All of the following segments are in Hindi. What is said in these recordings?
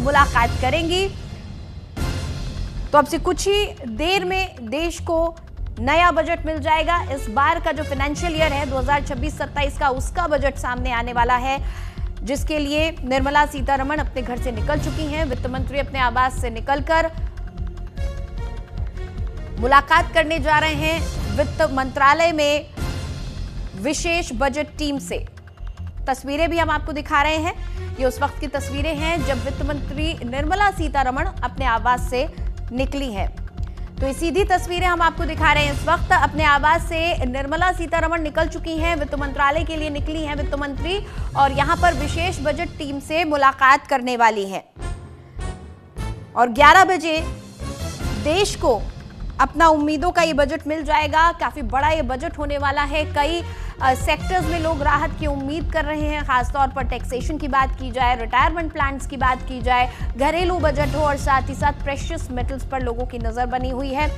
मुलाकात करेंगी। तो अब से कुछ ही देर में देश को नया बजट मिल जाएगा। इस बार का जो फाइनेंशियल ईयर है 2026-27 का, उसका बजट सामने आने वाला है, जिसके लिए निर्मला सीतारमण अपने घर से निकल चुकी हैं। वित्त मंत्री अपने आवास से निकलकर मुलाकात करने जा रहे हैं वित्त मंत्रालय में विशेष बजट टीम से। तस्वीरें भी हम आपको दिखा रहे हैं। ये उस वक्त की तस्वीरें हैं जब वित्त मंत्री निर्मला सीतारमण अपने आवास से निकली हैं। तो ये सीधी तस्वीरें हम आपको दिखा रहे हैं। इस वक्त अपने आवास से निर्मला सीतारमण निकल चुकी हैं, वित्त मंत्रालय के लिए निकली हैं वित्त मंत्री, और यहां पर विशेष बजट टीम से मुलाकात करने वाली हैं। और 11 बजे देश को अपना उम्मीदों का ये बजट मिल जाएगा। काफी बड़ा ये बजट होने वाला है। कई सेक्टर्स में लोग राहत की उम्मीद कर रहे हैं, खासतौर पर टैक्सेशन की बात की जाए, रिटायरमेंट प्लान्स की बात की जाए, घरेलू बजट हो, और साथ ही साथ प्रेशियस मेटल्स पर लोगों की नजर बनी हुई है।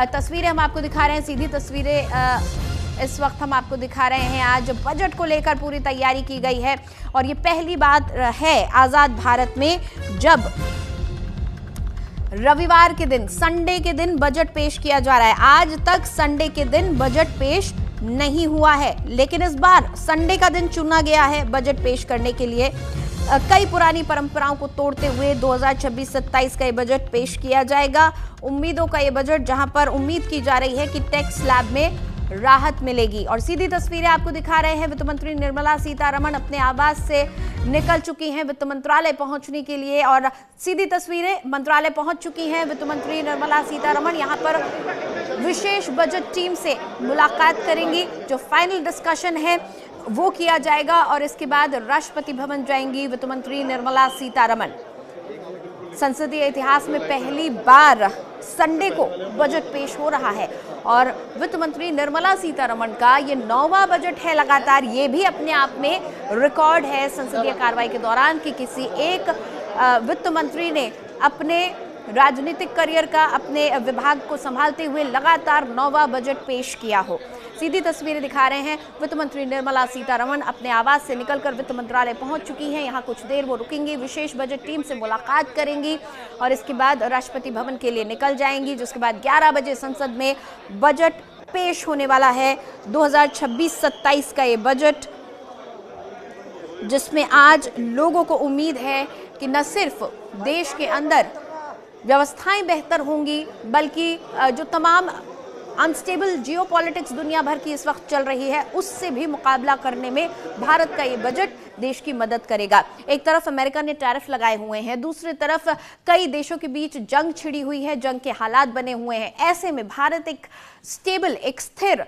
तस्वीरें हम आपको दिखा रहे हैं, सीधी तस्वीरें इस वक्त हम आपको दिखा रहे हैं। आज बजट को लेकर पूरी तैयारी की गई है और ये पहली बात है आजाद भारत में जब रविवार के दिन, संडे के दिन बजट पेश किया जा रहा है। आज तक संडे के दिन बजट पेश नहीं हुआ है, लेकिन इस बार संडे का दिन चुना गया है बजट पेश करने के लिए। कई पुरानी परंपराओं को तोड़ते हुए 2026-27 का ये बजट पेश किया जाएगा। उम्मीदों का ये बजट, जहां पर उम्मीद की जा रही है कि टैक्स स्लैब में राहत मिलेगी। और सीधी तस्वीरें आपको दिखा रहे हैं। वित्त मंत्री निर्मला सीतारमण अपने आवास से निकल चुकी हैं वित्त मंत्रालय पहुंचने के लिए, और सीधी तस्वीरें मंत्रालय पहुंच चुकी हैं वित्त मंत्री निर्मला सीतारमण। यहां पर विशेष बजट टीम से मुलाकात करेंगी। जो फाइनल डिस्कशन है वो किया जाएगा और इसके बाद राष्ट्रपति भवन जाएंगी वित्त मंत्री निर्मला सीतारमण। संसदीय इतिहास में पहली बार संडे को बजट पेश हो रहा है और वित्त मंत्री निर्मला सीतारमण का ये 9वां बजट है लगातार। ये भी अपने आप में रिकॉर्ड है संसदीय कार्रवाई के दौरान कि किसी एक वित्त मंत्री ने अपने राजनीतिक करियर का, अपने विभाग को संभालते हुए लगातार 9वां बजट पेश किया हो। सीधी तस्वीरें दिखा रहे हैं। वित्त मंत्री निर्मला सीतारमण अपने आवास से निकलकर वित्त मंत्रालय पहुंच चुकी हैं। यहां कुछ देर वो रुकेंगी, विशेष बजट टीम से मुलाकात करेंगी और इसके बाद राष्ट्रपति भवन के लिए निकल जाएंगी, जिसके बाद 11 बजे संसद में बजट पेश होने वाला है। 2026-27 का ये बजट, जिसमें आज लोगों को उम्मीद है कि न सिर्फ देश के अंदर व्यवस्थाएं बेहतर होंगी, बल्कि जो तमाम अनस्टेबल जियोपॉलिटिक्स दुनिया भर की इस वक्त चल रही है, उससे भी मुकाबला करने में भारत का ये बजट देश की मदद करेगा। एक तरफ अमेरिका ने टैरिफ लगाए हुए हैं, दूसरी तरफ कई देशों के बीच जंग छिड़ी हुई है, जंग के हालात बने हुए हैं। ऐसे में भारत एक स्टेबल, एक स्थिर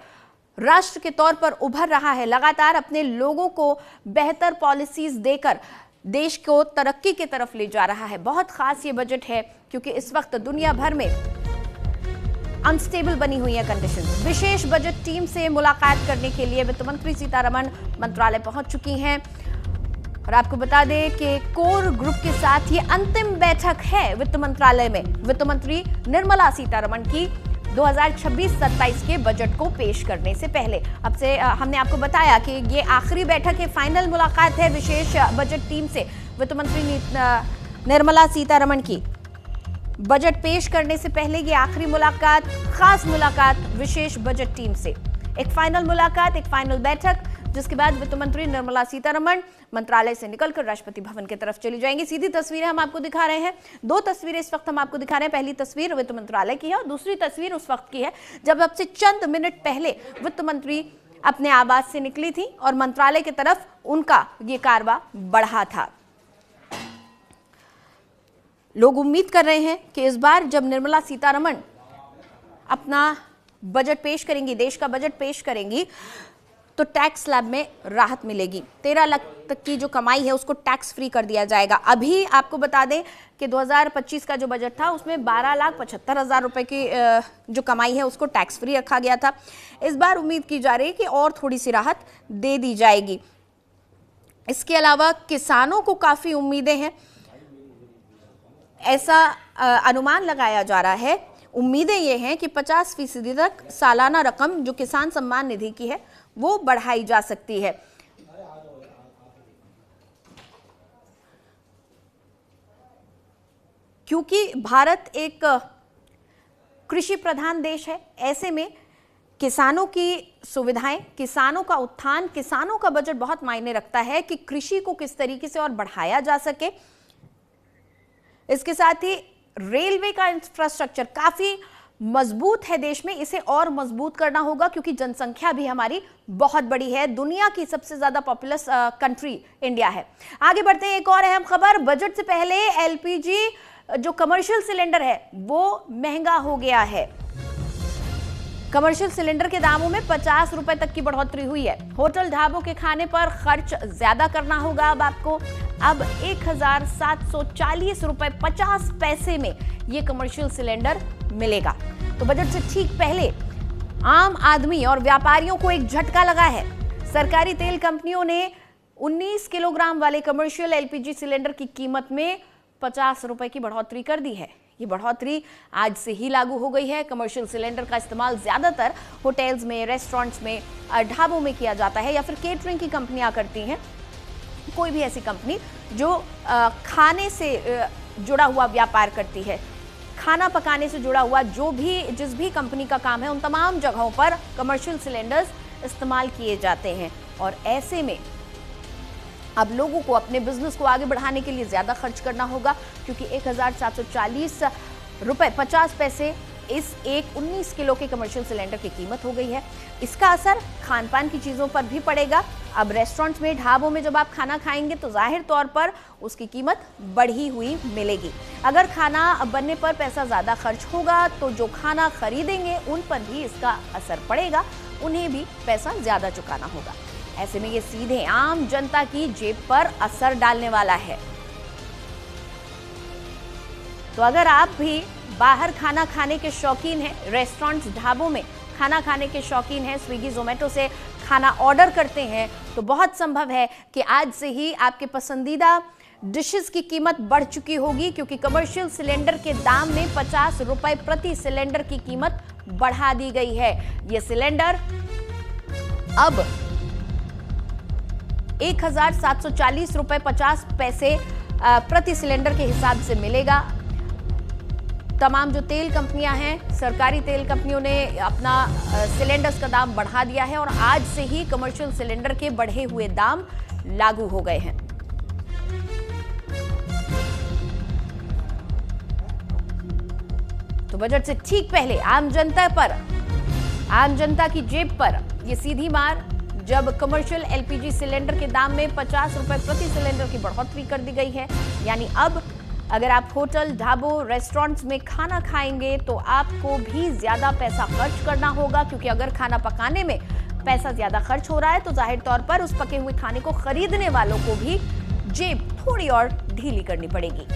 राष्ट्र के तौर पर उभर रहा है। लगातार अपने लोगों को बेहतर पॉलिसीज देकर देश को तरक्की की तरफ ले जा रहा है। बहुत खास ये बजट है क्योंकि इस वक्त दुनिया भर में अनस्टेबल बनी हुई है कंडीशंस। विशेष बजट टीम से मुलाकात करने के लिए वित्त मंत्री सीतारमण मंत्रालय पहुंच चुकी हैं और आपको बता दें कि कोर ग्रुप के साथ ये अंतिम बैठक है वित्त मंत्रालय में वित्त मंत्री निर्मला सीतारमण की 2026-27 के बजट को पेश करने से पहले। अब से हमने आपको बताया कि ये आखिरी बैठक है, फाइनल मुलाकात है विशेष बजट टीम से वित्त मंत्री निर्मला सीतारमण की। बजट पेश करने से पहले ये आखिरी मुलाकात, खास मुलाकात विशेष बजट टीम से। एक फाइनल मुलाकात, एक फाइनल बैठक, जिसके बाद वित्त मंत्री निर्मला सीतारमण मंत्रालय से निकलकर राष्ट्रपति भवन की तरफ चली जाएंगी। सीधी तस्वीरें हम आपको दिखा रहे हैं। 2 तस्वीरें इस वक्त हम आपको दिखा रहे हैं। पहली तस्वीर वित्त मंत्रालय की है और दूसरी तस्वीर उस वक्त की है जब अब से चंद मिनट पहले वित्त मंत्री अपने आवास से निकली थी और मंत्रालय की तरफ उनका ये कारवां बढ़ा था। लोग उम्मीद कर रहे हैं कि इस बार जब निर्मला सीतारमण अपना बजट पेश करेंगी, देश का बजट पेश करेंगी, तो टैक्स स्लैब में राहत मिलेगी। 13 लाख तक की जो कमाई है उसको टैक्स फ्री कर दिया जाएगा। अभी आपको बता दें कि 2025 का जो बजट था उसमें 12,75,000 रुपए की जो कमाई है उसको टैक्स फ्री रखा गया था। इस बार उम्मीद की जा रही है कि और थोड़ी सी राहत दे दी जाएगी। इसके अलावा किसानों को काफ़ी उम्मीदें हैं, ऐसा अनुमान लगाया जा रहा है। उम्मीदें ये हैं कि 50% तक सालाना रकम जो किसान सम्मान निधि की है वो बढ़ाई जा सकती है। क्योंकि भारत एक कृषि प्रधान देश है, ऐसे में किसानों की सुविधाएं, किसानों का उत्थान, किसानों का बजट बहुत मायने रखता है कि कृषि को किस तरीके से और बढ़ाया जा सके। इसके साथ ही रेलवे का इंफ्रास्ट्रक्चर काफी मजबूत है देश में, इसे और मजबूत करना होगा क्योंकि जनसंख्या भी हमारी बहुत बड़ी है। दुनिया की सबसे ज्यादा पॉपुलस कंट्री इंडिया है। आगे बढ़ते हैं, एक और अहम खबर। बजट से पहले एलपीजी जो कमर्शियल सिलेंडर है वो महंगा हो गया है। कमर्शियल सिलेंडर के दामों में 50 रुपए तक की बढ़ोतरी हुई है। होटल ढाबों के खाने पर खर्च ज्यादा करना होगा अब आपको। अब 1740 रुपए 50 पैसे में ये कमर्शियल सिलेंडर मिलेगा। तो बजट से ठीक पहले आम आदमी और व्यापारियों को एक झटका लगा है। सरकारी तेल कंपनियों ने 19 किलोग्राम वाले कमर्शियल एलपीजी सिलेंडर की कीमत में 50 रुपए की बढ़ोतरी कर दी है। ये बढ़ोतरी आज से ही लागू हो गई है। कमर्शियल सिलेंडर का इस्तेमाल ज्यादातर होटल्स में, रेस्टोरेंट्स में, ढाबों में किया जाता है या फिर केटरिंग की कंपनियां करती हैं। कोई भी ऐसी कंपनी जो खाने से जुड़ा हुआ व्यापार करती है, खाना पकाने से जुड़ा हुआ जिस भी कंपनी का काम है, उन तमाम जगहों पर कमर्शियल सिलेंडर्स इस्तेमाल किए जाते हैं। और ऐसे में अब लोगों को अपने बिजनेस को आगे बढ़ाने के लिए ज्यादा खर्च करना होगा क्योंकि 1740 रुपए 50 पैसे इस एक 19 किलो के कमर्शियल सिलेंडर की कीमत हो गई है। इसका असर खान पान की चीजों पर भी पड़ेगा। अब रेस्टोरेंट्स में, ढाबों में जब आप खाना खाएंगे तो जाहिर तौर पर उसकी कीमत बढ़ी हुई मिलेगी। अगर खाना बनने पर पैसा ज्यादा खर्च होगा तो जो खाना खरीदेंगे उन पर भी इसका असर पड़ेगा, उन्हें भी पैसा ज्यादा चुकाना होगा। ऐसे में ये सीधे आम जनता की जेब पर असर डालने वाला है। तो अगर आप भी बाहर खाना खाने के शौकीन हैं, रेस्टोरेंट्स, ढाबों में खाना खाने के शौकीन हैं, स्विगी, जोमेटो से खाना ऑर्डर करते हैं, तो बहुत संभव है कि आज से ही आपके पसंदीदा डिशेस की कीमत बढ़ चुकी होगी क्योंकि कमर्शियल सिलेंडर के दाम में 50 रुपए प्रति सिलेंडर की कीमत बढ़ा दी गई है। यह सिलेंडर अब 1740 रुपए 50 पैसे प्रति सिलेंडर के हिसाब से मिलेगा। तमाम जो तेल कंपनियां हैं, सरकारी तेल कंपनियों ने अपना सिलेंडर्स का दाम बढ़ा दिया है और आज से ही कमर्शियल सिलेंडर के बढ़े हुए दाम लागू हो गए हैं। तो बजट से ठीक पहले आम जनता की जेब पर यह सीधी मार जब कमर्शियल एलपीजी सिलेंडर के दाम में 50 रुपए प्रति सिलेंडर की बढ़ोतरी कर दी गई है। यानी अब अगर आप होटल, ढाबों, रेस्टोरेंट्स में खाना खाएंगे तो आपको भी ज्यादा पैसा खर्च करना होगा क्योंकि अगर खाना पकाने में पैसा ज्यादा खर्च हो रहा है तो जाहिर तौर पर उस पके हुए खाने को खरीदने वालों को भी जेब थोड़ी और ढीली करनी पड़ेगी।